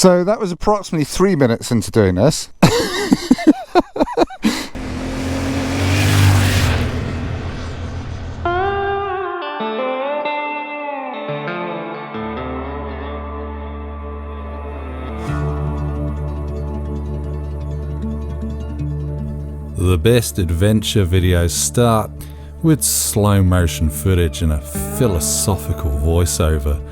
So that was approximately 3 minutes into doing this. The best adventure videos start with slow motion footage and a philosophical voiceover.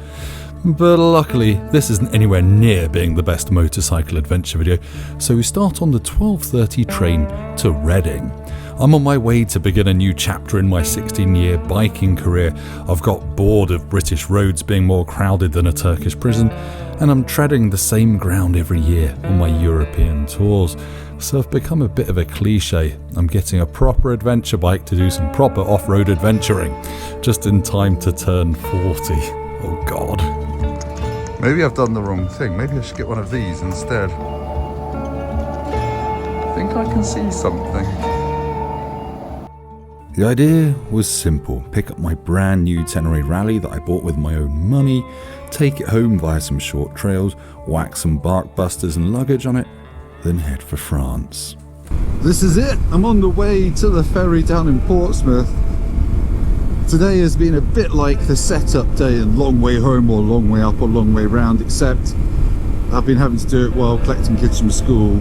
But luckily, this isn't anywhere near being the best motorcycle adventure video, so we start on the 12:30 train to Reading. I'm on my way to begin a new chapter in my 16-year biking career. I've got bored of British roads being more crowded than a Turkish prison, and I'm treading the same ground every year on my European tours. So I've become a bit of a cliche. I'm getting a proper adventure bike to do some proper off-road adventuring, just in time to turn 40. Oh God. Maybe I've done the wrong thing. Maybe I should get one of these instead. I think I can see something. The idea was simple. Pick up my brand new Tenere Rally that I bought with my own money, take it home via some short trails, whack some bark busters and luggage on it, then head for France. This is it. I'm on the way to the ferry down in Portsmouth. Today has been a bit like the setup day and long way home or long way up or long way round, except I've been having to do it while collecting kids from school,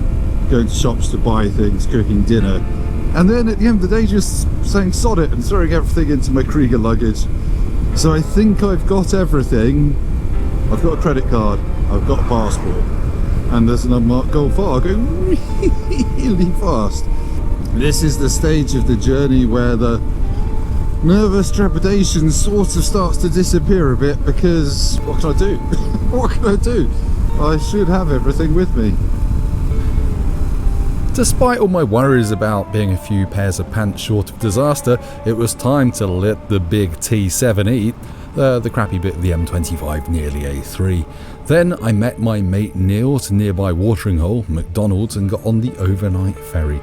going to shops to buy things, cooking dinner, and then at the end of the day just saying sod it and throwing everything into my Krieger luggage. So I think I've got everything. I've got a credit card, I've got a passport, and there's an unmarked gold far going really fast. This is the stage of the journey where the nervous trepidation sort of starts to disappear a bit, because what can I do? What can I do? I should have everything with me. Despite all my worries about being a few pairs of pants short of disaster, it was time to let the big T7 eat, the crappy bit of the M25 near the A3. Then I met my mate Neil at a nearby watering hole, McDonald's, and got on the overnight ferry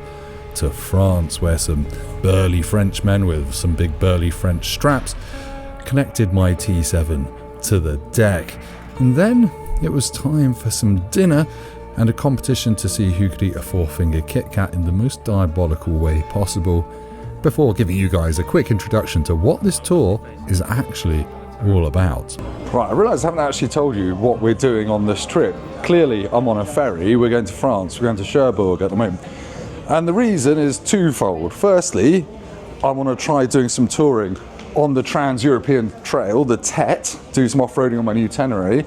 to France, where some burly Frenchmen with some big burly French straps connected my T7 to the deck. And then it was time for some dinner and a competition to see who could eat a four-finger Kit Kat in the most diabolical way possible, before giving you guys a quick introduction to what this tour is actually all about. Right, I realise I haven't actually told you what we're doing on this trip. Clearly I'm on a ferry, we're going to France, we're going to Cherbourg at the moment. And the reason is twofold. Firstly, I want to try doing some touring on the Trans-European Trail, the TET, do some off-roading on my new Tenere.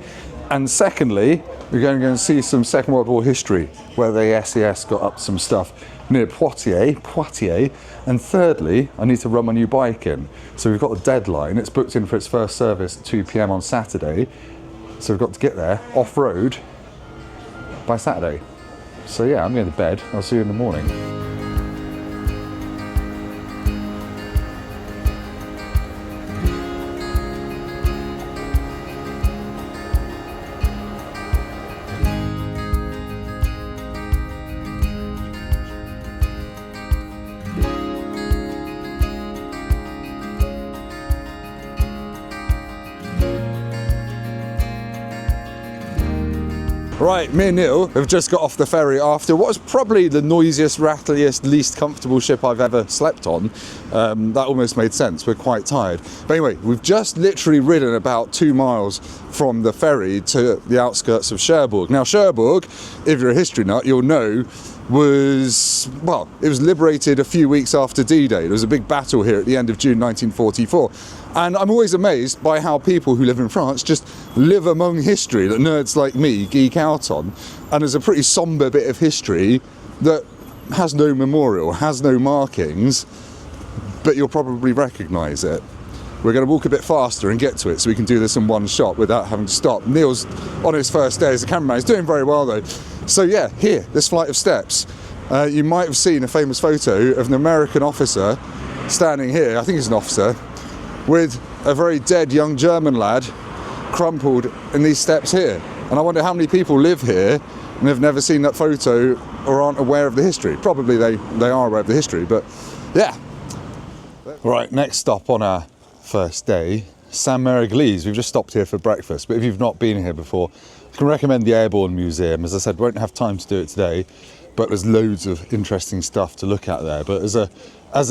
And secondly, we're going to go and see some Second World War history, where the SES got up some stuff near Poitiers. And thirdly, I need to run my new bike in. So we've got a deadline. It's booked in for its first service at 2 PM on Saturday. So we've got to get there off-road by Saturday. So yeah, I'm going to bed. I'll see you in the morning. Right, me and Neil have just got off the ferry after what was probably the noisiest, rattliest, least comfortable ship I've ever slept on. That almost made sense, we're quite tired. But anyway, we've just literally ridden about 2 miles from the ferry to the outskirts of Cherbourg. Now Cherbourg, if you're a history nut, you'll know, it was liberated a few weeks after D-Day. There was a big battle here at the end of June 1944. And I'm always amazed by how people who live in France just live among history that nerds like me geek out on. And there's a pretty sombre bit of history that has no memorial, has no markings, but you'll probably recognise it. We're going to walk a bit faster and get to it so we can do this in one shot without having to stop. Neil's on his first day as a cameraman. He's doing very well though. So yeah, here, this flight of steps. You might have seen a famous photo of an American officer standing here, I think he's an officer, with a very dead young German lad crumpled in these steps here. And I wonder how many people live here and have never seen that photo or aren't aware of the history. Probably they are aware of the history, but yeah. Right, next stop on our first day, Saint-Mère-Église. We've just stopped here for breakfast, but if you've not been here before, can recommend the Airborne Museum. As I said, won't have time to do it today, but there's loads of interesting stuff to look at there. But as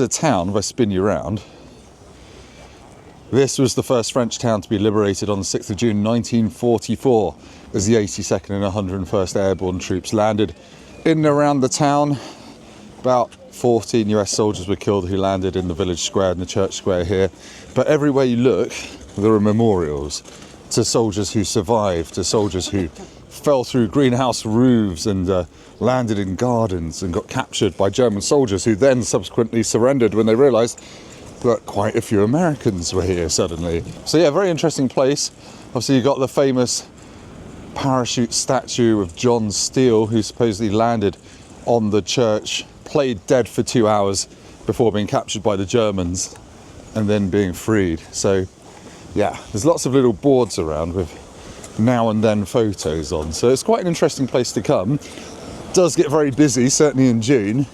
a town, if I spin you around, this was the first French town to be liberated on the 6th of June 1944, as the 82nd and 101st Airborne troops landed in and around the town. About 14 US soldiers were killed who landed in the village square and the church square here. But everywhere you look, there are memorials to soldiers who survived, to soldiers who fell through greenhouse roofs and landed in gardens and got captured by German soldiers who then subsequently surrendered when they realised that quite a few Americans were here suddenly. So yeah, very interesting place. Obviously you've got the famous parachute statue of John Steele, who supposedly landed on the church, played dead for 2 hours before being captured by the Germans and then being freed. So yeah, there's lots of little boards around with now and then photos on. So it's quite an interesting place to come. It does get very busy, certainly in June,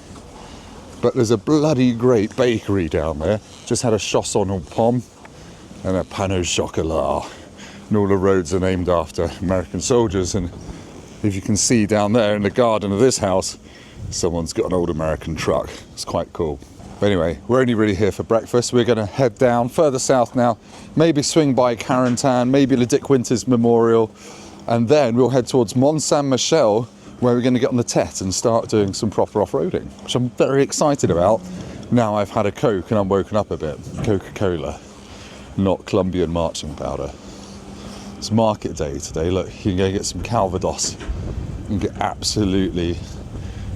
but there's a bloody great bakery down there. Just had a chausson aux pommes and a pain au chocolat. And all the roads are named after American soldiers. And if you can see down there in the garden of this house, someone's got an old American truck. It's quite cool. But anyway, we're only really here for breakfast. We're going to head down further south now, maybe swing by Carentan, maybe Le Dick Winters Memorial, and then we'll head towards Mont Saint-Michel, where we're going to get on the TET and start doing some proper off-roading, which I'm very excited about. Now I've had a Coke and I'm woken up a bit. Coca-Cola, not Colombian marching powder. It's market day today. Look, you can go get some Calvados and get absolutely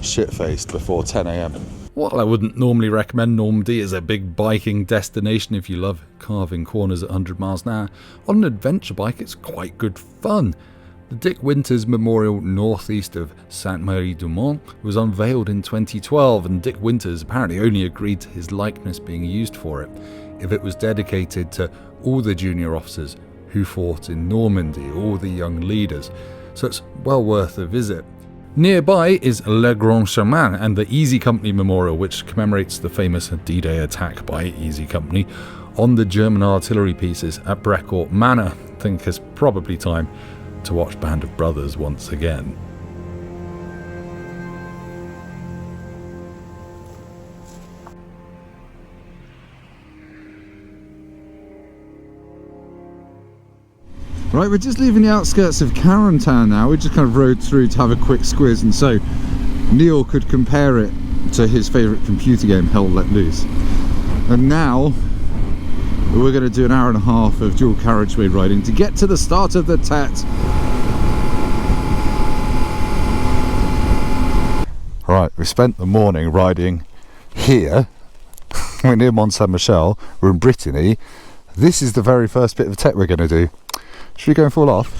shit-faced before 10 a.m. While I wouldn't normally recommend Normandy as a big biking destination if you love carving corners at 100 miles an hour, on an adventure bike it's quite good fun. The Dick Winters Memorial northeast of Sainte-Marie-du-Mont was unveiled in 2012, and Dick Winters apparently only agreed to his likeness being used for it if it was dedicated to all the junior officers who fought in Normandy, all the young leaders, so it's well worth a visit. Nearby is Le Grand Chemin and the Easy Company Memorial, which commemorates the famous D-Day attack by Easy Company on the German artillery pieces at Brecourt Manor. I think it's probably time to watch Band of Brothers once again. Right, we're just leaving the outskirts of Carentan now. We just kind of rode through to have a quick squiz, and so Neil could compare it to his favourite computer game, Hell Let Loose. And now we're going to do an hour and a half of dual carriageway riding to get to the start of the TET. Right, we spent the morning riding here. We're near Mont Saint-Michel. We're in Brittany. This is the very first bit of TET we're going to do. Should we go and fall off?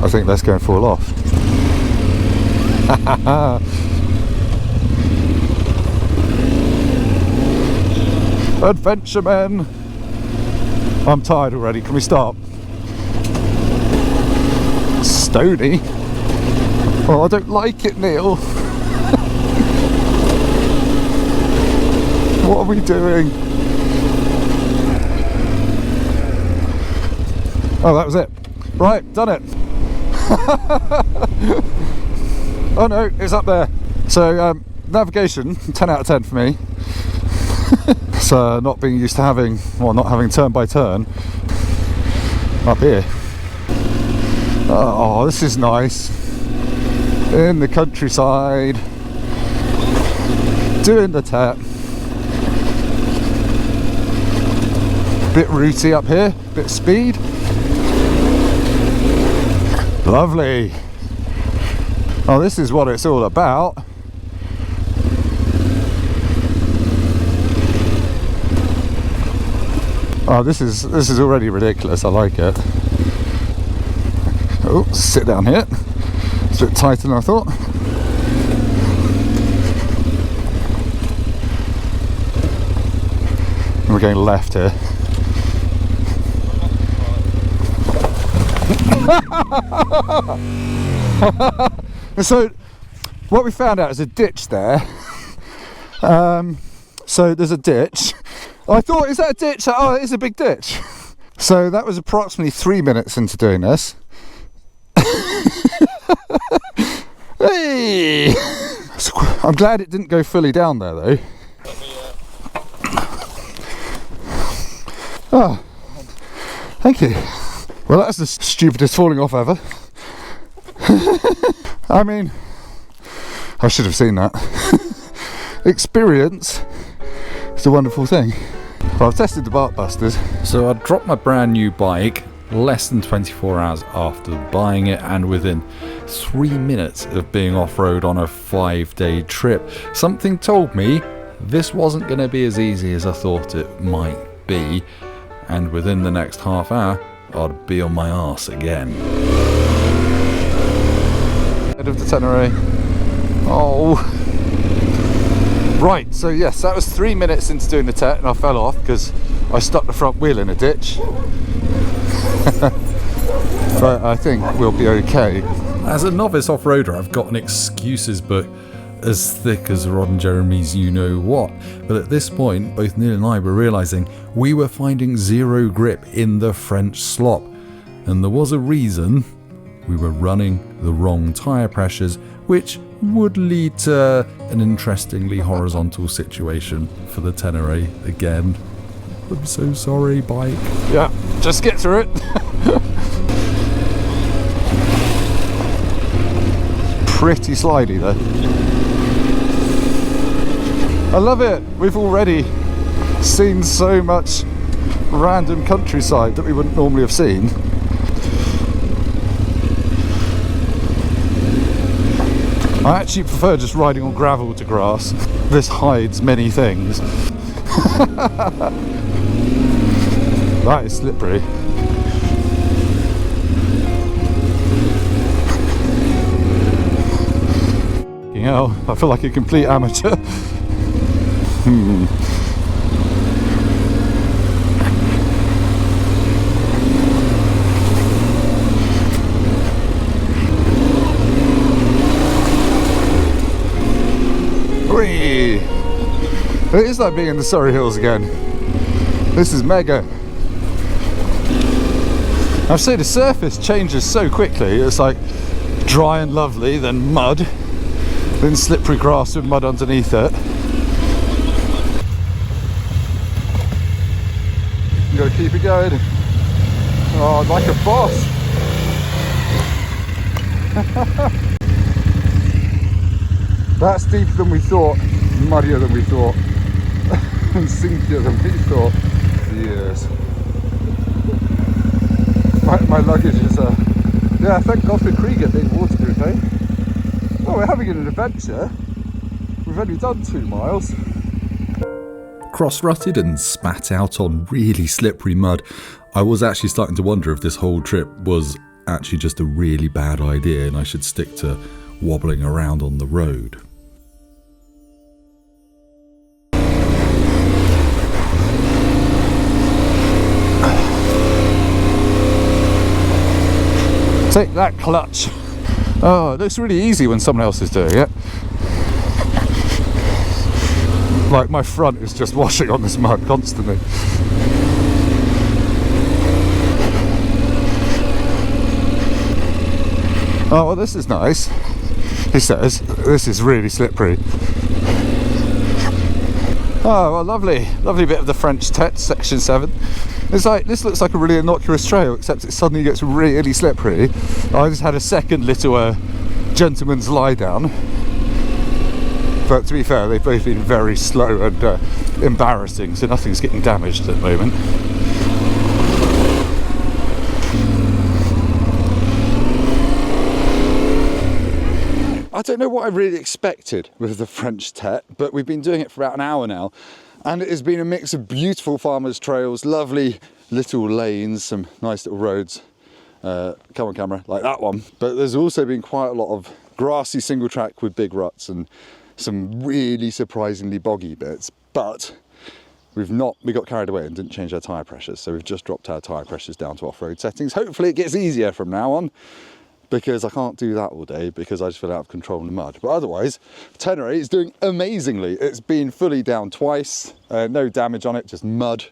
I think let's go and fall off. Adventuremen! I'm tired already, can we stop? Stony? Oh, I don't like it, Neil. What are we doing? Oh, that was it. Right, done it. Oh no, it's up there. So, navigation, 10 out of 10 for me. So, not being used to having, well, not having turn by turn. Up here. Oh, this is nice. In the countryside. Doing the TET. Bit rooty up here, bit speed. Lovely. Oh, this is what it's all about. Oh, this is already ridiculous. I like it. Oh, sit down here. It's a bit tighter than I thought. We're going left here. So what we found out is a ditch there. So there's a ditch. I thought, is that a ditch? Oh, it is a big ditch. So that was approximately 3 minutes into doing this. Hey! I'm glad it didn't go fully down there though. Oh, thank you. Well, that's the stupidest falling off ever. I mean, I should have seen that. Experience is a wonderful thing. Well, I've tested the bark busters. So I dropped my brand new bike less than 24 hours after buying it, and within 3 minutes of being off-road on a 5-day trip, something told me this wasn't going to be as easy as I thought it might be, and within the next half hour I'd be on my arse again. Head of the Tenere. Oh. Right, so yes, that was 3 minutes into doing the TET and I fell off because I stuck the front wheel in a ditch. But I think we'll be okay. As a novice off-roader, I've got an excuses book as thick as Rod and Jeremy's you-know-what. But at this point, both Neil and I were realising we were finding zero grip in the French slop. And there was a reason. We were running the wrong tyre pressures, which would lead to an interestingly horizontal situation for the Tenere again. I'm so sorry, bike. Yeah, just get through it. Pretty slidey though. I love it. We've already seen so much random countryside that we wouldn't normally have seen. I actually prefer just riding on gravel to grass. This hides many things. That is slippery. You know, I feel like a complete amateur. Whee! It is like being in the Surrey Hills again. This is mega. I've seen the surface changes so quickly. It's like dry and lovely, then mud, then slippery grass with mud underneath it. You gotta keep it going. Oh, like a boss. That's deeper than we thought, muddier than we thought, and sinkier than we thought. Yes. My luggage is, yeah, thank God for Krieger being waterproof, eh? Oh, we're having an adventure. We've only done 2 miles. Cross-rutted and spat out on really slippery mud, I was actually starting to wonder if this whole trip was actually just a really bad idea and I should stick to wobbling around on the road. Take that, clutch. Oh, it looks really easy when someone else is doing it. Like my front is just washing on this mud constantly. Oh, well, this is nice. He says, this is really slippery. Oh, well, lovely. Lovely bit of the French TET, section 7. It's like, this looks like a really innocuous trail, except it suddenly gets really slippery. I just had a second little gentleman's lie down. But to be fair, they've both been very slow and embarrassing, so nothing's getting damaged at the moment. I don't know what I really expected with the French TET, but we've been doing it for about an hour now. And it has been a mix of beautiful farmers' trails, lovely little lanes, some nice little roads. Come on camera, like that one. But there's also been quite a lot of grassy single track with big ruts and some really surprisingly boggy bits. But we got carried away and didn't change our tyre pressures. So we've just dropped our tyre pressures down to off-road settings. Hopefully it gets easier from now on, because I can't do that all day because I just feel out of control in the mud. But otherwise, Tenere is doing amazingly. It's been fully down twice, no damage on it, just mud.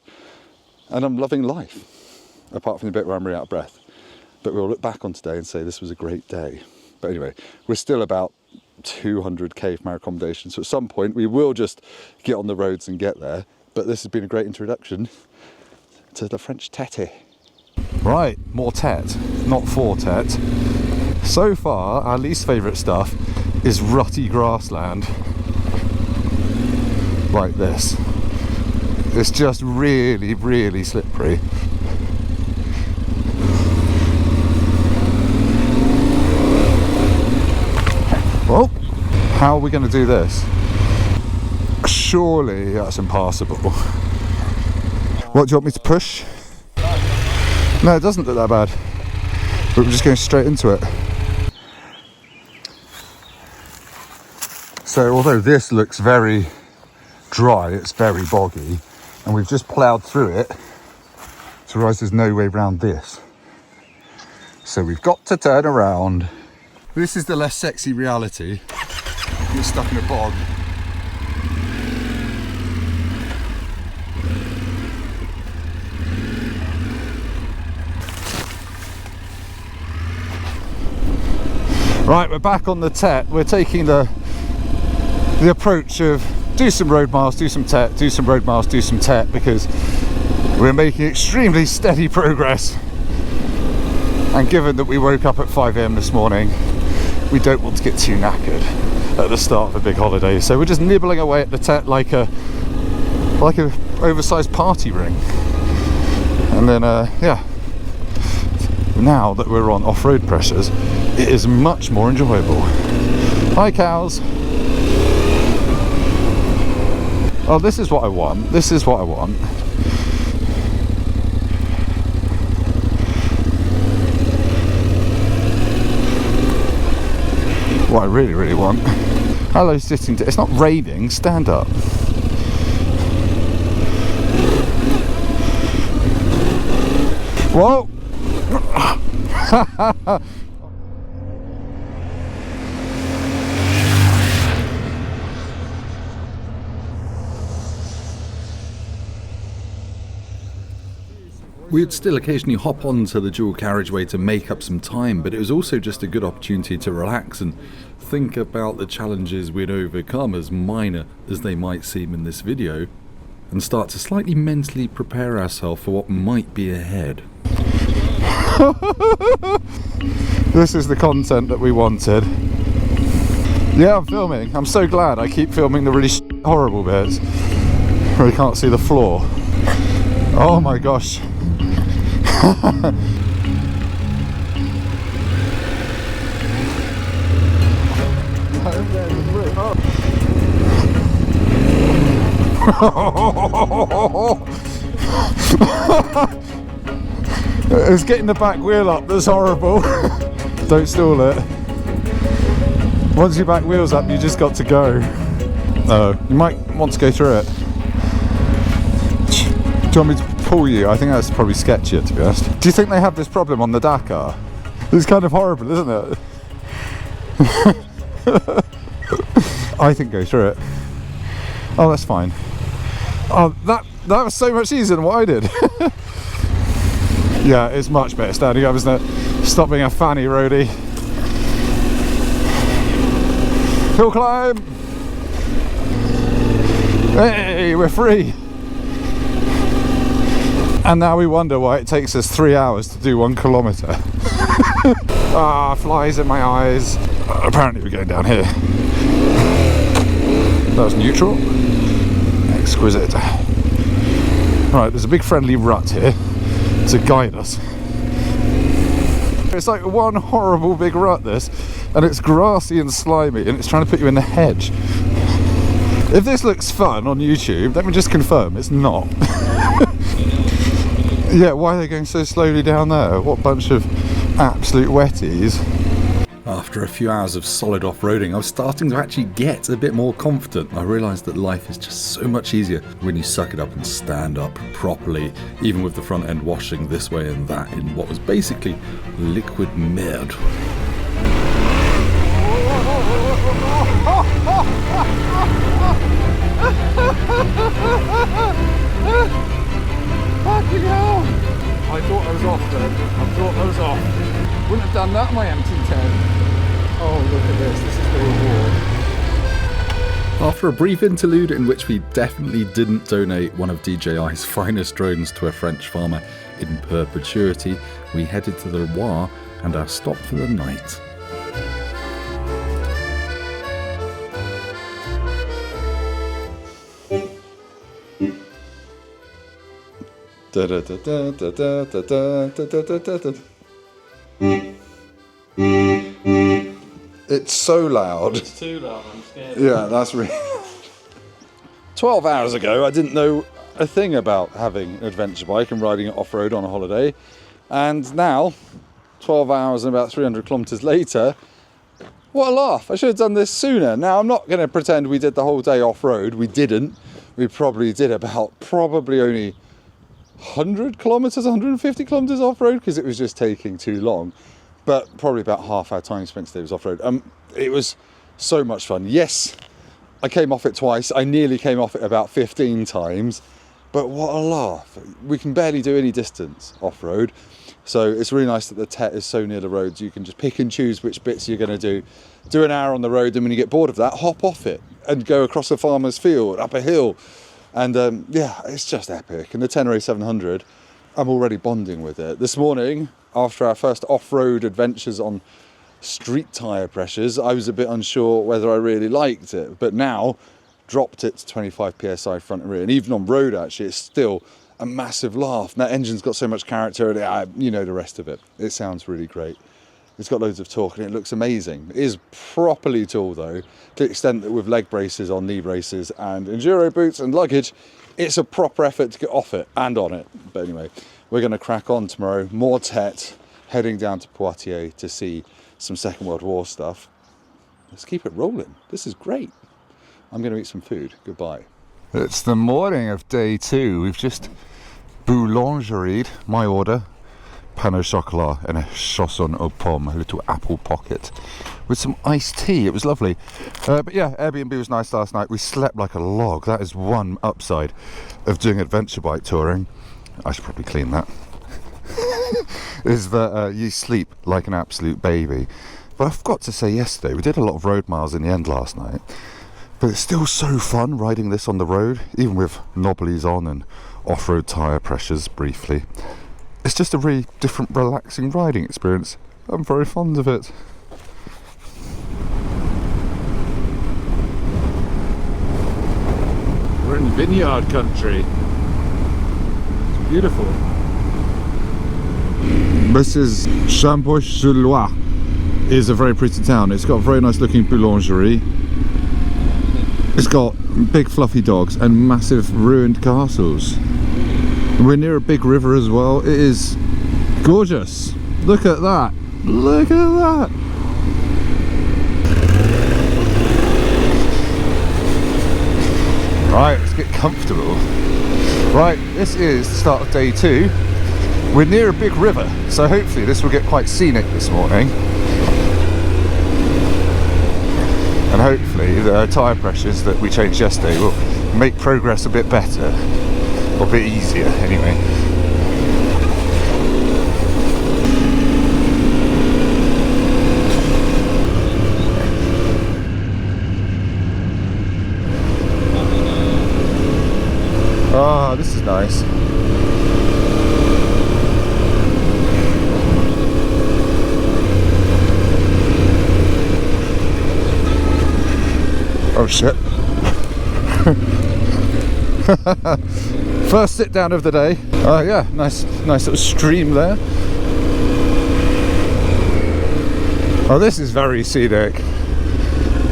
And I'm loving life, apart from the bit where I'm really out of breath. but we'll look back on today and say this was a great day. But anyway, we're still about 200k from our accommodation, so at some point we will just get on the roads and get there. But this has been a great introduction to the French TET. Right, more TET, not for TET. So far, our least favourite stuff is rutty grassland like this. It's just really, really slippery. Well, how are we going to do this? Surely that's impassable. What, do you want me to push? No, it doesn't look that bad. But we're just going straight into it. So although this looks very dry, it's very boggy, and we've just ploughed through it, so realise there's no way around this. So we've got to turn around. This is the less sexy reality. You're stuck in a bog. Right, we're back on the TET. We're taking the approach of do some road miles, do some TET, do some road miles, do some TET, because we're making extremely steady progress. And given that we woke up at 5 AM this morning, we don't want to get too knackered at the start of a big holiday. So we're just nibbling away at the TET like a oversized party ring. And then, yeah, now that we're on off-road pressures, it is much more enjoyable. Hi cows. Oh, this is what I want. This is what I want. What I really, really want. Hello, sitting. It's not raining. Stand up. Whoa! We'd still occasionally hop onto the dual carriageway to make up some time, but it was also just a good opportunity to relax and think about the challenges we'd overcome, as minor as they might seem in this video, and start to slightly mentally prepare ourselves for what might be ahead. This is the content that we wanted. Yeah, I'm filming. I'm so glad I keep filming the really horrible bits where you can't see the floor. Oh my gosh. It's getting the back wheel up that's horrible. Don't stall it. Once your back wheel's up, you just got to go. You might want to go through it. Do you want me to pull you? I think that's probably sketchier, to be honest. Do you think they have this problem on the Dakar? It's kind of horrible, isn't it? I think go through it. Oh, that's fine. Oh, that was so much easier than what I did. Yeah, it's much better standing up, isn't it? Stop being a fanny roadie. Hill climb! Hey, we're free! And now we wonder why it takes us 3 hours to do 1 kilometre. Ah, flies in my eyes. Apparently we're going down here. That was neutral. Exquisite. Right, there's a big friendly rut here to guide us. It's like one horrible big rut, this, and it's grassy and slimy, and it's trying to put you in the hedge. If this looks fun on YouTube, let me just confirm it's not. Yeah, why are they going so slowly down there? What bunch of absolute wetties. After a few hours of solid off-roading, I was starting to actually get a bit more confident. I realised that life is just so much easier when you suck it up and stand up properly, even with the front end washing this way and that in what was basically liquid mud. Fucking hell! I thought I was off then. I thought I was off. Wouldn't have done that on my MT10. Oh, look at this. This is the reward. After a brief interlude in which we definitely didn't donate one of DJI's finest drones to a French farmer in perpetuity, we headed to the Loire and our stop for the night. It's so loud. It's too loud, I'm scared. Yeah, that's really... 12 hours ago, I didn't know a thing about having an adventure bike and riding it off-road on a holiday. And now, 12 hours and about 300 kilometres later, what a laugh. I should have done this sooner. Now, I'm not going to pretend we did the whole day off-road. We didn't. We probably did about only 100 kilometres, 150 kilometres off-road because it was just taking too long. But probably about half our time spent today was off-road. It was so much fun. Yes, I came off it twice. I nearly came off it about 15 times. But what a laugh. We can barely do any distance off-road. So it's really nice that the TET is so near the roads. You can just pick and choose which bits you're going to do. Do an hour on the road, and when you get bored of that, hop off it and go across a farmer's field, up a hill. And yeah, it's just epic. And the Tenere 700, I'm already bonding with it. This morning, after our first off-road adventures on street tyre pressures, I was a bit unsure whether I really liked it. But now, dropped it to 25 psi front and rear. And even on road, actually, it's still a massive laugh. And that engine's got so much character, and you know the rest of it. It sounds really great. It's got loads of torque and it looks amazing. It is properly tall though, to the extent that with leg braces on, knee braces and enduro boots and luggage, it's a proper effort to get off it and on it. But anyway, we're going to crack on tomorrow. More TET, heading down to Poitiers to see some Second World War stuff. Let's keep it rolling. This is great. I'm going to eat some food. Goodbye. It's the morning of day 2. We've just boulangeried my order. Pain au chocolat and a chausson aux pommes, a little apple pocket with some iced tea. It was lovely. But yeah, Airbnb was nice last night. We slept like a log. That is one upside of doing adventure bike touring. I should probably clean that. Is that you sleep like an absolute baby. But I forgot to say yesterday, we did a lot of road miles in the end last night. But it's still so fun riding this on the road, even with knobblies on and off-road tyre pressures briefly. It's just a really different, relaxing riding experience. I'm very fond of it. We're in vineyard country. It's beautiful. This is Chambois-sur-Loire. It is a very pretty town. It's got a very nice looking boulangerie. It's got big fluffy dogs and massive ruined castles. We're near a big river as well. It is gorgeous. Look at that. Look at that. Right, let's get comfortable. Right, this is the start of day 2. We're near a big river, so hopefully this will get quite scenic this morning. And hopefully the tyre pressures that we changed yesterday will make progress a bit better. Or a bit easier, anyway. Ah, this is nice. Oh shit. First sit down of the day. Yeah, nice little stream there. Oh, this is very scenic.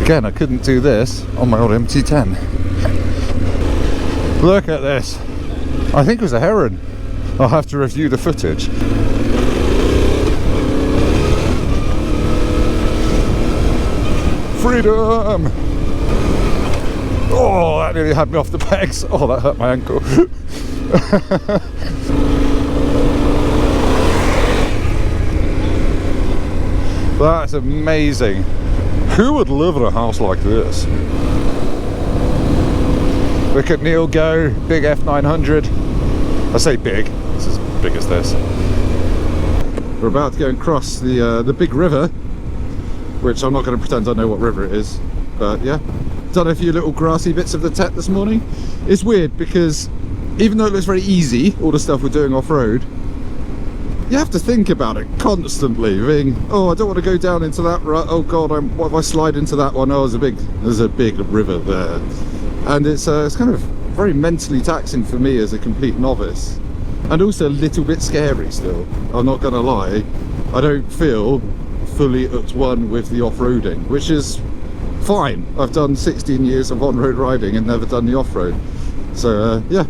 Again, I couldn't do this on my old MT10. Look at this. I think it was a heron. I'll have to review the footage. Freedom! Oh, that nearly had me off the pegs. Oh, that hurt my ankle. That's amazing. Who would live in a house like this? Look at Neil go, big F900. I say big, this is big as this. We're about to go and cross the big river, which I'm not going to pretend I know what river it is, but yeah. Done a few little grassy bits of the TET this morning. It's weird because even though it looks very easy, all the stuff we're doing off-road, you have to think about it constantly, being, oh, I don't want to go down into that rut, oh god, what if I slide into that one, oh, there's a big river there. And it's kind of very mentally taxing for me as a complete novice, and also a little bit scary still, I'm not gonna lie. I don't feel fully at one with the off-roading, which is fine. I've done 16 years of on-road riding and never done the off-road, so yeah,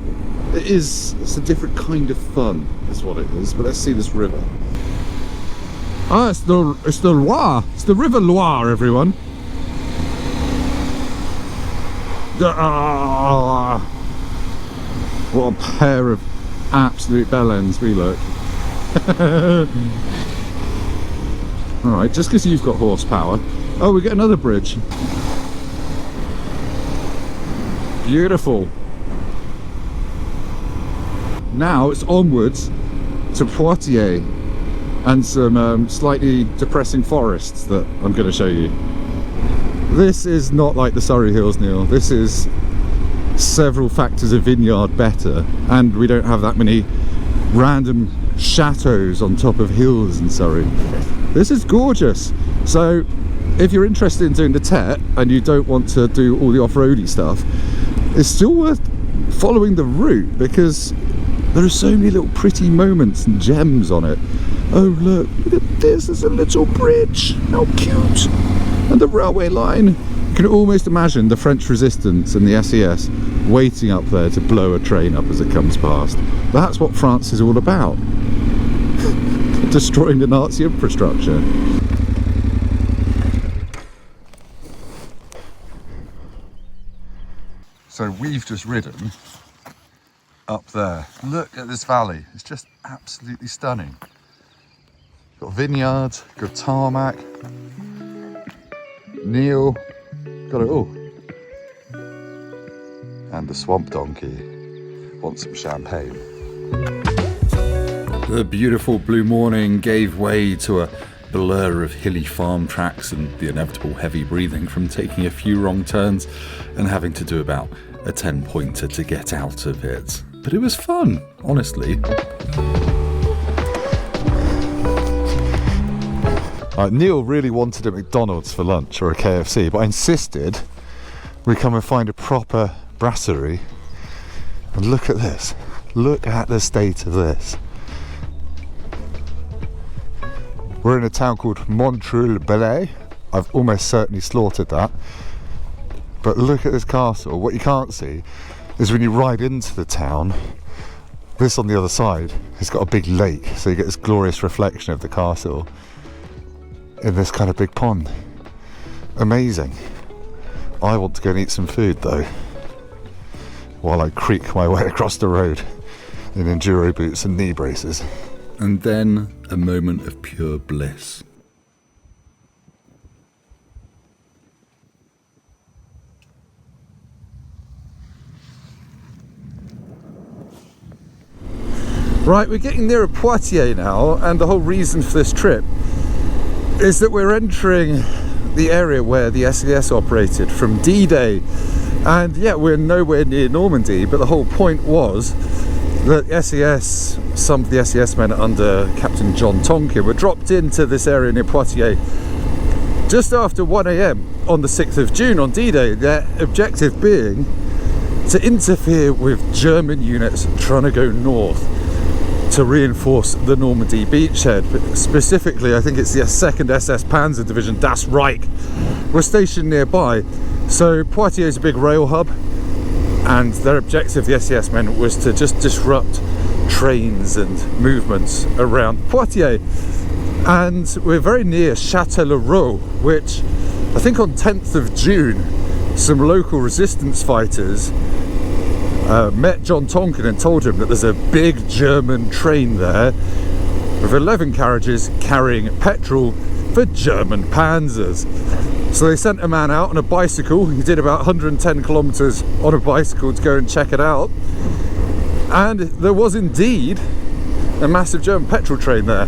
it's a different kind of fun is what it is. But let's see this river. Ah, it's the Loire, it's the River Loire, everyone. What a pair of absolute bellends we look. Alright, just because you've got horsepower. Oh, we get another bridge. Beautiful. Now it's onwards to Poitiers and some slightly depressing forests that I'm going to show you. This is not like the Surrey Hills, Neil. This is several factors of vineyard better, and we don't have that many random chateaus on top of hills in Surrey. This is gorgeous. So if you're interested in doing the TET and you don't want to do all the off-roady stuff, it's still worth following the route because there are so many little pretty moments and gems on it. Oh look at this, there's a little bridge, how cute, and the railway line. You can almost imagine the French resistance and the SES waiting up there to blow a train up as it comes past. That's what France is all about. Destroying the Nazi infrastructure. So we've just ridden up there. Look at this valley, it's just absolutely stunning. Got vineyards, got tarmac. Neil got it all. And the swamp donkey wants some champagne. The beautiful blue morning gave way to a blur of hilly farm tracks and the inevitable heavy breathing from taking a few wrong turns and having to do about a 10-pointer to get out of it. But it was fun, honestly. Neil really wanted a McDonald's for lunch or a KFC, but I insisted we come and find a proper brasserie. And look at this. Look at the state of this. We're in a town called Montreuil-Bellay. I've almost certainly slaughtered that. But look at this castle. What you can't see is when you ride into the town, this on the other side has got a big lake, so you get this glorious reflection of the castle in this kind of big pond. Amazing. I want to go and eat some food though, while I creak my way across the road in enduro boots and knee braces. And then a moment of pure bliss. Right, we're getting near Poitiers now, and the whole reason for this trip is that we're entering the area where the SES operated from D-Day. And yeah, we're nowhere near Normandy, but the whole point was that SES, some of the SES men under Captain John Tonkin were dropped into this area near Poitiers just after 1 AM on the 6th of June on D-Day, their objective being to interfere with German units trying to go north to reinforce the Normandy beachhead. But specifically, I think it's the 2nd SS Panzer Division, Das Reich, were stationed nearby. So Poitiers is a big rail hub, and their objective, the SES men, was to just disrupt trains and movements around Poitiers. And we're very near Châtellerault, which I think on 10th of June, some local resistance fighters met John Tonkin and told him that there's a big German train there with 11 carriages carrying petrol for German panzers. So they sent a man out on a bicycle. He did about 110 kilometers on a bicycle to go and check it out. And there was indeed a massive German petrol train there.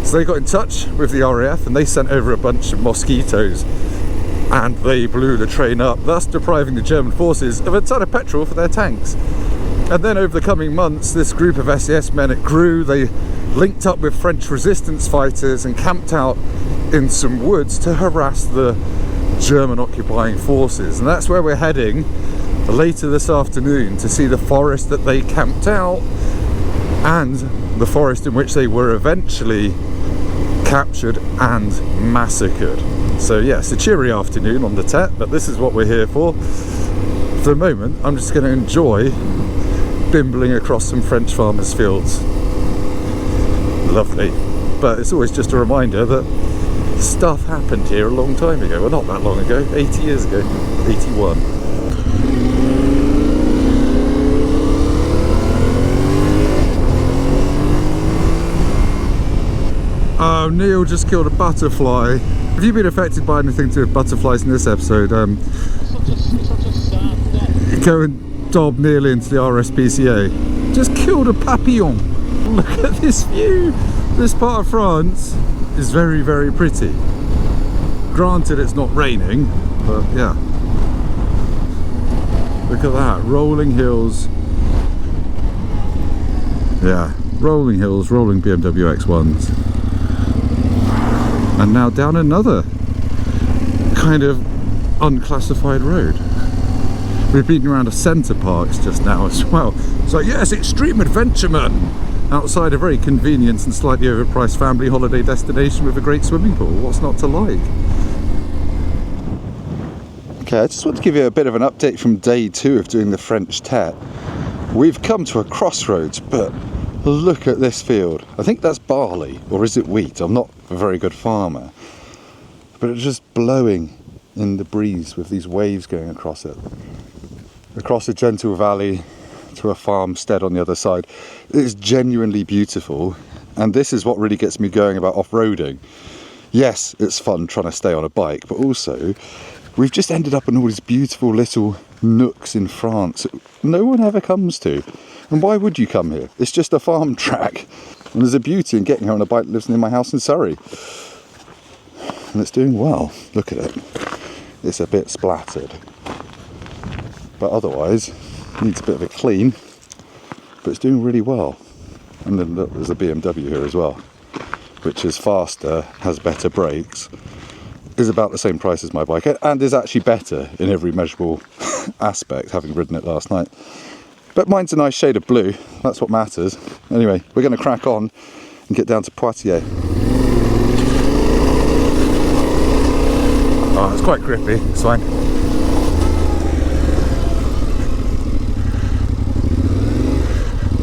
So they got in touch with the RAF and they sent over a bunch of mosquitoes and they blew the train up, thus depriving the German forces of a ton of petrol for their tanks. And then over the coming months, this group of SAS men, it grew. They linked up with French resistance fighters and camped out in some woods to harass the German occupying forces. And that's where we're heading later this afternoon, to see the forest that they camped out and the forest in which they were eventually captured and massacred. So yes, a cheery afternoon on the TET, but this is what we're here for. For the moment, I'm just going to enjoy bimbling across some French farmers' fields. Lovely. But it's always just a reminder that stuff happened here a long time ago. Well, not that long ago, 80 years ago, 81. Oh, Neil just killed a butterfly. Have you been affected by anything to do with butterflies in this episode? Go and dob Neil into the RSPCA. Just killed a papillon. Look at this view. This part of France is very, very pretty. Granted, it's not raining, but yeah. Look at that, rolling hills. Yeah, rolling hills, rolling BMW X1s. And now down another kind of unclassified road. We've been around a centre parks just now as well. So yes, extreme adventureman outside a very convenient and slightly overpriced family holiday destination with a great swimming pool. What's not to like? Okay, I just want to give you a bit of an update from day 2 of doing the French TET. We've come to a crossroads, but look at this field. I think that's barley, or is it wheat? I'm not a very good farmer. But it's just blowing in the breeze with these waves going across it. Across a gentle valley to a farmstead on the other side. It's genuinely beautiful, and this is what really gets me going about off-roading. Yes, it's fun trying to stay on a bike, but also we've just ended up in all these beautiful little nooks in France that no one ever comes to. And why would you come here? It's just a farm track. And there's a beauty in getting here on a bike that lives near my house in Surrey. And it's doing well. Look at it. It's a bit splattered. But otherwise, needs a bit of a clean. But it's doing really well. And then look, there's a BMW here as well, which is faster, has better brakes, is about the same price as my bike, and is actually better in every measurable aspect, having ridden it last night. But mine's a nice shade of blue, that's what matters. Anyway, we're going to crack on and get down to Poitiers. Oh, it's quite grippy, it's fine.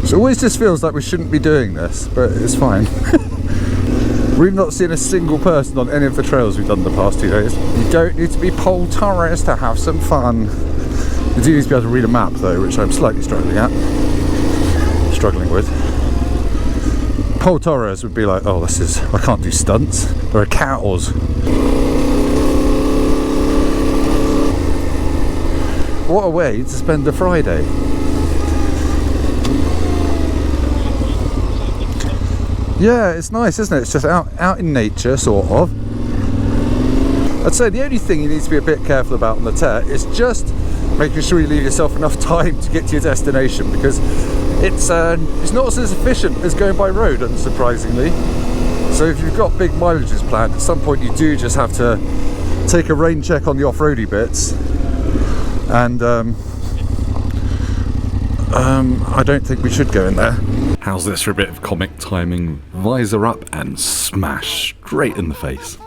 So it always just feels like we shouldn't be doing this, but it's fine. We've not seen a single person on any of the trails we've done the past 2 days. You don't need to be Pole Torres to have some fun. You do need to be able to read a map though, which I'm slightly struggling with. Pole Torres would be like, oh, I can't do stunts. There are cows. What a way to spend a Friday. Yeah, it's nice, isn't it? It's just out in nature, sort of. I'd say the only thing you need to be a bit careful about on the TET is just making sure you leave yourself enough time to get to your destination, because it's not as efficient as going by road, unsurprisingly. So if you've got big mileages planned, at some point you do just have to take a rain check on the off-roady bits, and I don't think we should go in there. How's this for a bit of comic timing? Visor up and smash straight in the face.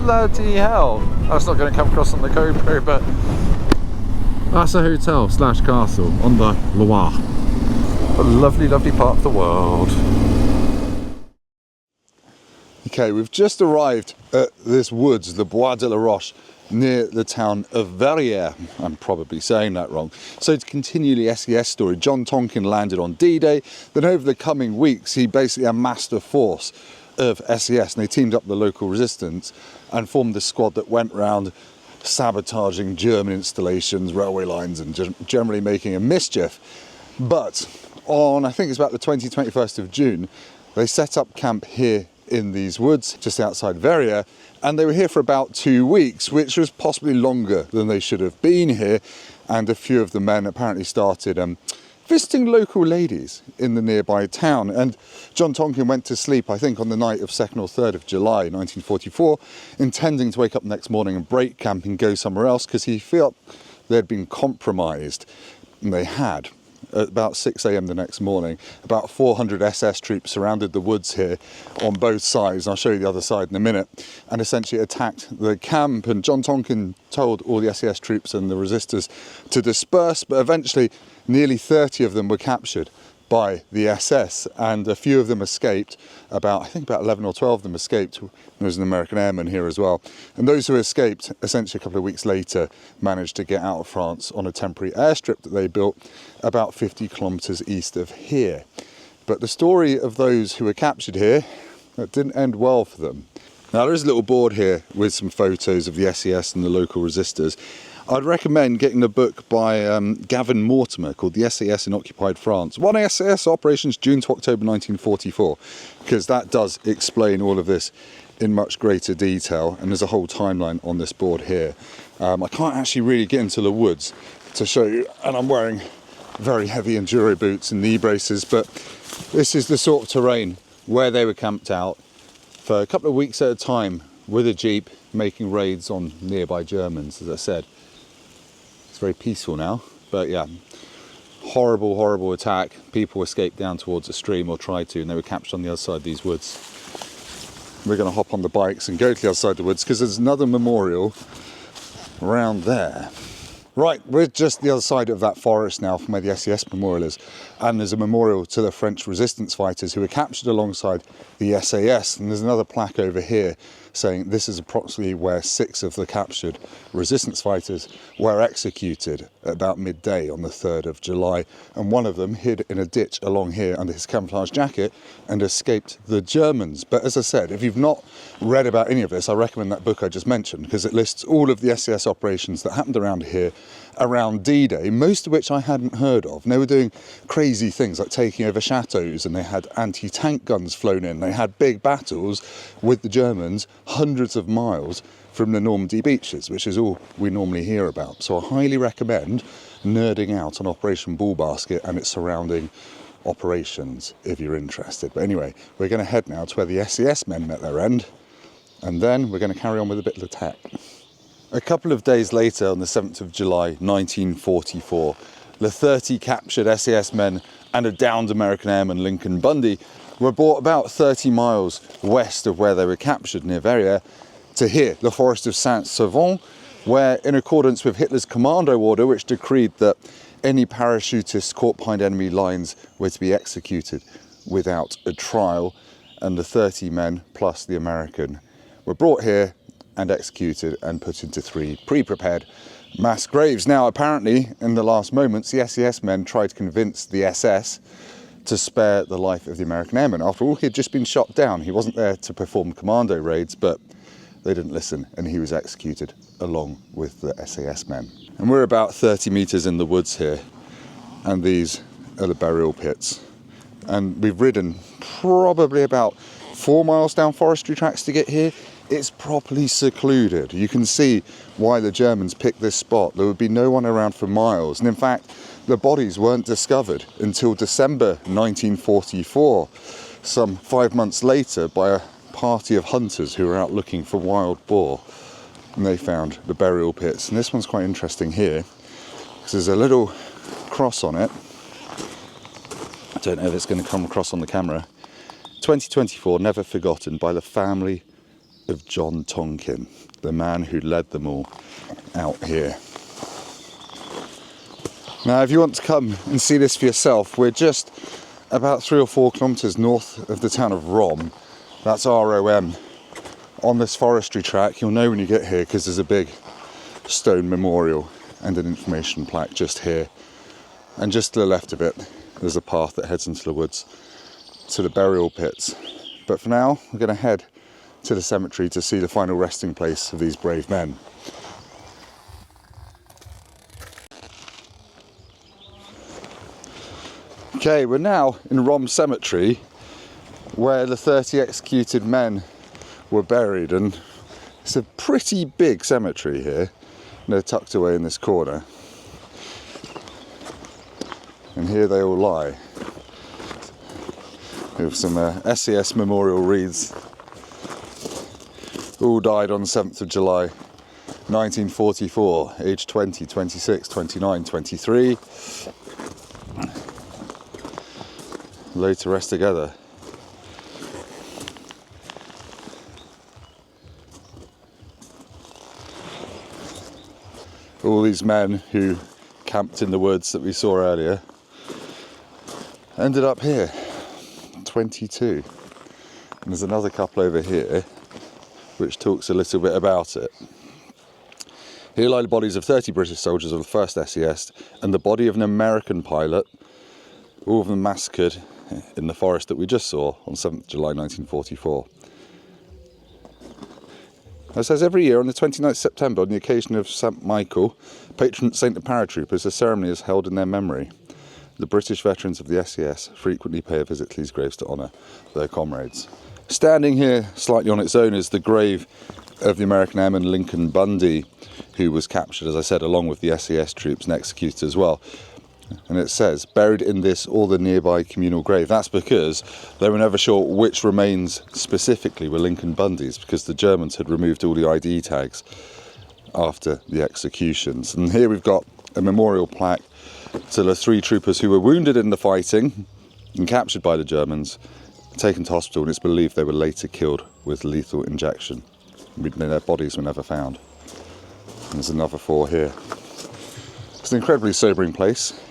Bloody hell, that's not going to come across on the GoPro, but that's a hotel slash castle on the Loire. A lovely, lovely part of the world. Okay, we've just arrived at this woods, the Bois de la Roche, near the town of Verrières. I'm probably saying that wrong. So to continue the SES story, John Tonkin landed on D-Day. Then over the coming weeks, he basically amassed a force of SES, and they teamed up the local resistance and formed a squad that went round sabotaging German installations, railway lines, and generally making a mischief. But on, I think it's about the 21st of June, they set up camp here in these woods just outside Verrières, and they were here for about 2 weeks, which was possibly longer than they should have been here. And a few of the men apparently started visiting local ladies in the nearby town. And John Tonkin went to sleep, I think, on the night of 2nd or 3rd of July 1944, intending to wake up next morning and break camp and go somewhere else, because he felt they'd been compromised, and they had. At about 6 a.m. the next morning, about 400 SS troops surrounded the woods here on both sides. I'll show you the other side in a minute, and essentially attacked the camp. And John Tonkin told all the SS troops and the resistors to disperse, but eventually nearly 30 of them were captured by the SS, and a few of them escaped. I think about 11 or 12 of them escaped. There was an American airman here as well. And those who escaped, essentially a couple of weeks later, managed to get out of France on a temporary airstrip that they built about 50 kilometres east of here. But the story of those who were captured here, that didn't end well for them. Now, there is a little board here with some photos of the SES and the local resistors. I'd recommend getting the book by Gavin Mortimer called The SAS in Occupied France. One SAS operations June to October 1944, because that does explain all of this in much greater detail, and there's a whole timeline on this board here. I can't actually really get into the woods to show you, and I'm wearing very heavy enduro boots and knee braces, but this is the sort of terrain where they were camped out for a couple of weeks at a time with a jeep, making raids on nearby Germans. As I said, it's very peaceful now, but yeah, horrible, horrible attack. People escaped down towards a stream, or tried to, and they were captured on the other side of these woods. We're going to hop on the bikes and go to the other side of the woods, because there's another memorial around there. Right, we're just the other side of that forest now from where the SES memorial is, and there's a memorial to the French resistance fighters who were captured alongside the SAS, and there's another plaque over here saying this is approximately where 6 of the captured resistance fighters were executed at about midday on the 3rd of July, and one of them hid in a ditch along here under his camouflage jacket and escaped the Germans. But as I said, if you've not read about any of this, I recommend that book I just mentioned, because it lists all of the SAS operations that happened around here around D-Day, most of which I hadn't heard of. And they were doing crazy things like taking over chateaus, and they had anti-tank guns flown in. They had big battles with the Germans hundreds of miles from the Normandy beaches, which is all we normally hear about. So I highly recommend nerding out on Operation Ballbasket and its surrounding operations if you're interested. But anyway, we're going to head now to where the SES men met their end, and then we're going to carry on with a bit of the tech. A couple of days later, on the 7th of July 1944, the 30 captured SAS men and a downed American airman, Lincoln Bundy, were brought about 30 miles west of where they were captured, near Verrières, to here, the forest of Saint-Sauvant, where, in accordance with Hitler's commando order, which decreed that any parachutists caught behind enemy lines were to be executed without a trial, and the 30 men plus the American were brought here and executed and put into 3 pre-prepared mass graves. Now, apparently, in the last moments, the SES men tried to convince the SS to spare the life of the American airman. After all, he had just been shot down. He wasn't there to perform commando raids, but they didn't listen, and he was executed along with the SAS men. And we're about 30 metres in the woods here, and these are the burial pits. And we've ridden probably about 4 miles down forestry tracks to get here. It's properly secluded. You can see why the Germans picked this spot. There would be no one around for miles. And in fact, the bodies weren't discovered until December 1944, some 5 months later, by a party of hunters who were out looking for wild boar. And they found the burial pits. And this one's quite interesting here, because there's a little cross on it. I don't know if it's going to come across on the camera. 2024, never forgotten, by the family of John Tonkin, the man who led them all out here. Now, if you want to come and see this for yourself, we're just about 3 or 4 kilometres north of the town of Rome, That's ROM. On this forestry track, you'll know when you get here because there's a big stone memorial and an information plaque just here. And just to the left of it, there's a path that heads into the woods to the burial pits. But for now, we're going to head to the cemetery to see the final resting place of these brave men. Okay, we're now in Rom Cemetery, where the 30 executed men were buried, and it's a pretty big cemetery here. They're tucked away in this corner, and here they all lie. With some SES memorial wreaths. All died on the 7th of July 1944, age 20, 26, 29, 23. Laid to rest together. All these men who camped in the woods that we saw earlier ended up here. 22. And there's another couple over here which talks a little bit about it. Here lie the bodies of 30 British soldiers of the 1st SES and the body of an American pilot, all of them massacred in the forest that we just saw on 7th July 1944. It says every year on the 29th September, on the occasion of St. Michael, patron saint of paratroopers, a ceremony is held in their memory. The British veterans of the SES frequently pay a visit to these graves to honour their comrades. Standing here slightly on its own is the grave of the American airman Lincoln Bundy, who was captured, as I said, along with the SES troops and executed as well. And it says, buried in this or the nearby communal grave. That's because they were never sure which remains specifically were Lincoln Bundy's, because the Germans had removed all the ID tags after the executions. And here we've got a memorial plaque to the 3 troopers who were wounded in the fighting and captured by the Germans, taken to hospital, and it's believed they were later killed with lethal injection. Their bodies were never found. And there's another 4 here. It's an incredibly sobering place,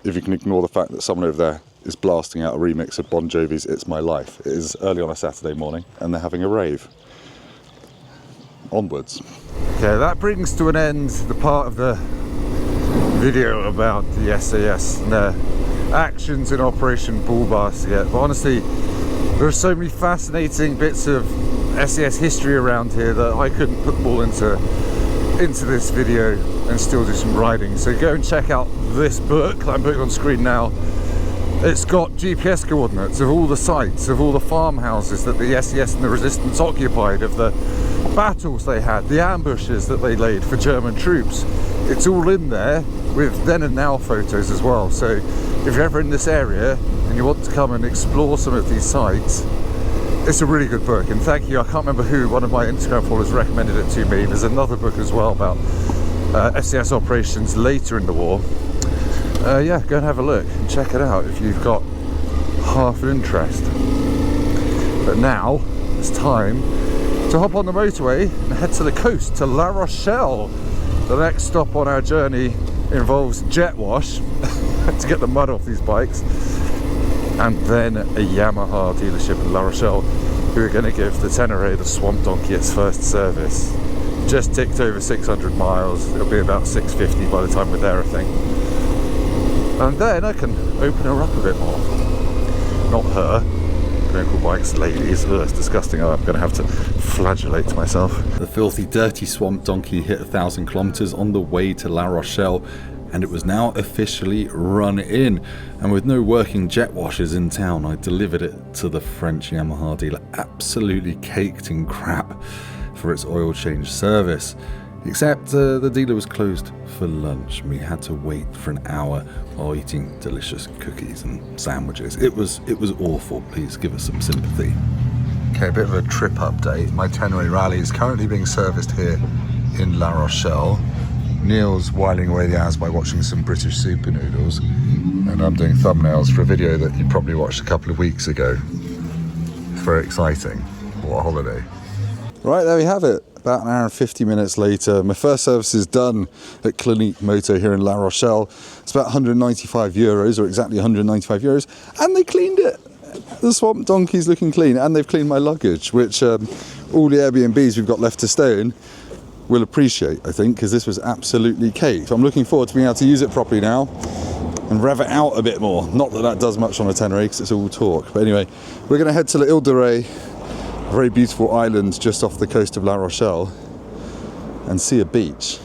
if you can ignore the fact that someone over there is blasting out a remix of Bon Jovi's It's My Life. It is early on a Saturday morning and they're having a rave. Onwards. Okay, that brings to an end the part of the video about the SAS and their actions in Operation Ball Basket. But honestly, there are so many fascinating bits of SAS history around here that I couldn't put them all into this video and still do some riding. So go and check out this book that I'm putting on screen now. It's got GPS coordinates of all the sites, of all the farmhouses that the SES and the resistance occupied, of the battles they had, the ambushes that they laid for German troops. It's all in there with then and now photos as well. So if you're ever in this area and you want to come and explore some of these sites, it's a really good book. And thank you, I can't remember who, one of my Instagram followers recommended it to me. There's another book as well about SES operations later in the war. Yeah, go and have a look and check it out if you've got half an interest. But now it's time to hop on the motorway and head to the coast, to La Rochelle. The next stop on our journey involves jet wash to get the mud off these bikes, and then a Yamaha dealership in La Rochelle who are going to give the Tenere, the Swamp Donkey, its first service. Just ticked over 600 miles, it'll be about 650 by the time we're there, I think. And then I can open her up a bit more. Not her, don't call bikes ladies, it's disgusting. I'm going to have to flagellate myself. The filthy, dirty Swamp Donkey hit 1,000 kilometres on the way to La Rochelle, and it was now officially run in. And with no working jet washers in town, I delivered it to the French Yamaha dealer, absolutely caked in crap for its oil change service. Except the dealer was closed for lunch. We had to wait for an hour while eating delicious cookies and sandwiches. It was awful. Please give us some sympathy. Okay, a bit of a trip update. My Tenere Rally is currently being serviced here in La Rochelle. Neil's whiling away the hours by watching some British super noodles, and I'm doing thumbnails for a video that you probably watched a couple of weeks ago. It's very exciting. What a holiday. Right, there we have it. About an hour and 50 minutes later, my first service is done at Clinique Moto here in La Rochelle. It's about €195, or exactly €195, and they cleaned it. The swamp donkey's looking clean, and they've cleaned my luggage, which all the Airbnbs we've got left to stay in will appreciate, I think, because this was absolutely cake. So I'm looking forward to being able to use it properly now and rev it out a bit more. Not that that does much on a Tenere, because it's all talk. But anyway, we're going to head to L'Île de Ré, a very beautiful island just off the coast of La Rochelle, and see a beach.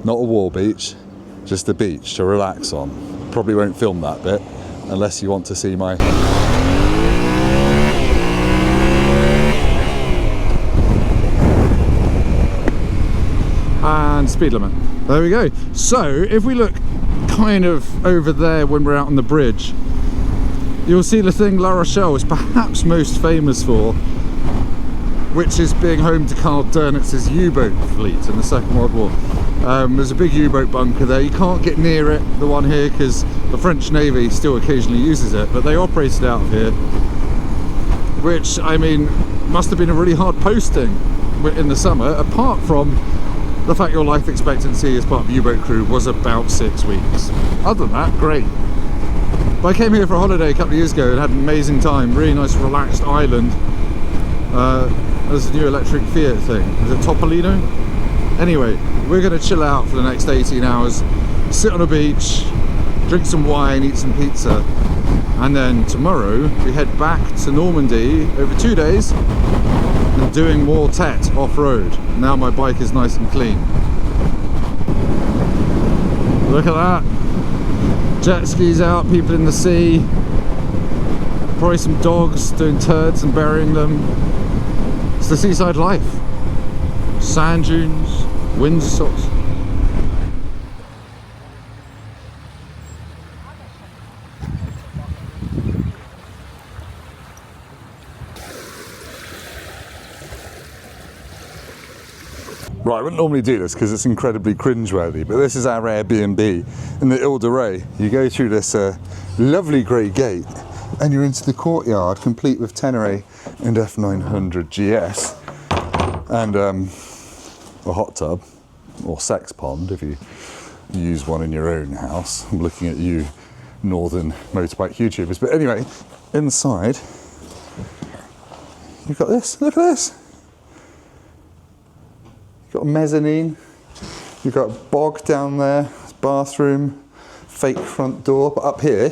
Not a war beach, just a beach to relax on. Probably won't film that bit, unless you want to see my... And speed limit. There we go. So if we look kind of over there when we're out on the bridge, you'll see the thing La Rochelle is perhaps most famous for, which is being home to Karl Dernitz's U-boat fleet in the Second World War. There's a big U-boat bunker there. You can't get near it, the one here, because the French Navy still occasionally uses it, but they operated out of here, which, I mean, must have been a really hard posting in the summer, apart from the fact your life expectancy as part of U-boat crew was about 6 weeks. Other than that, great. But I came here for a holiday a couple of years ago and had an amazing time. Really nice relaxed island. There's a new electric Fiat thing. Is it Topolino? Anyway, we're going to chill out for the next 18 hours, sit on a beach, drink some wine, eat some pizza, and then tomorrow we head back to Normandy over 2 days and doing more TET off-road. Now my bike is nice and clean. Look at that. Jet skis out, people in the sea, probably some dogs doing turds and burying them. It's the seaside life. Sand dunes, windsots. Right, I wouldn't normally do this because it's incredibly cringeworthy, but this is our Airbnb in the L'Île de Ré. You go through this lovely grey gate and you're into the courtyard, complete with Tenere and F900 GS and a hot tub or sex pond if you use one in your own house. I'm looking at you northern motorbike YouTubers, but anyway, inside you've got this. Look at this. You've got a mezzanine, you've got a bog down there, bathroom, fake front door, but up here,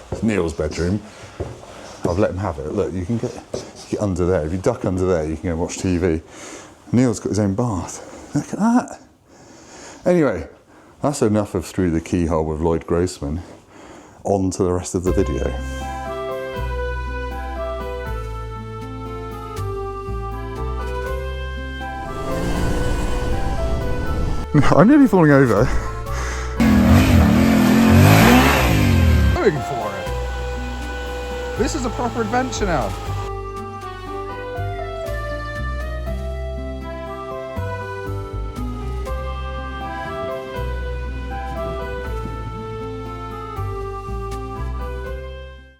it's Neil's bedroom. I've let him have it. Look, you can get under there. If you duck under there, you can go and watch TV. Neil's got his own bath. Look at that. Anyway, that's enough of Through the Keyhole with Lloyd Grossman. On to the rest of the video. I'm nearly falling over. Going for it. This is a proper adventure now.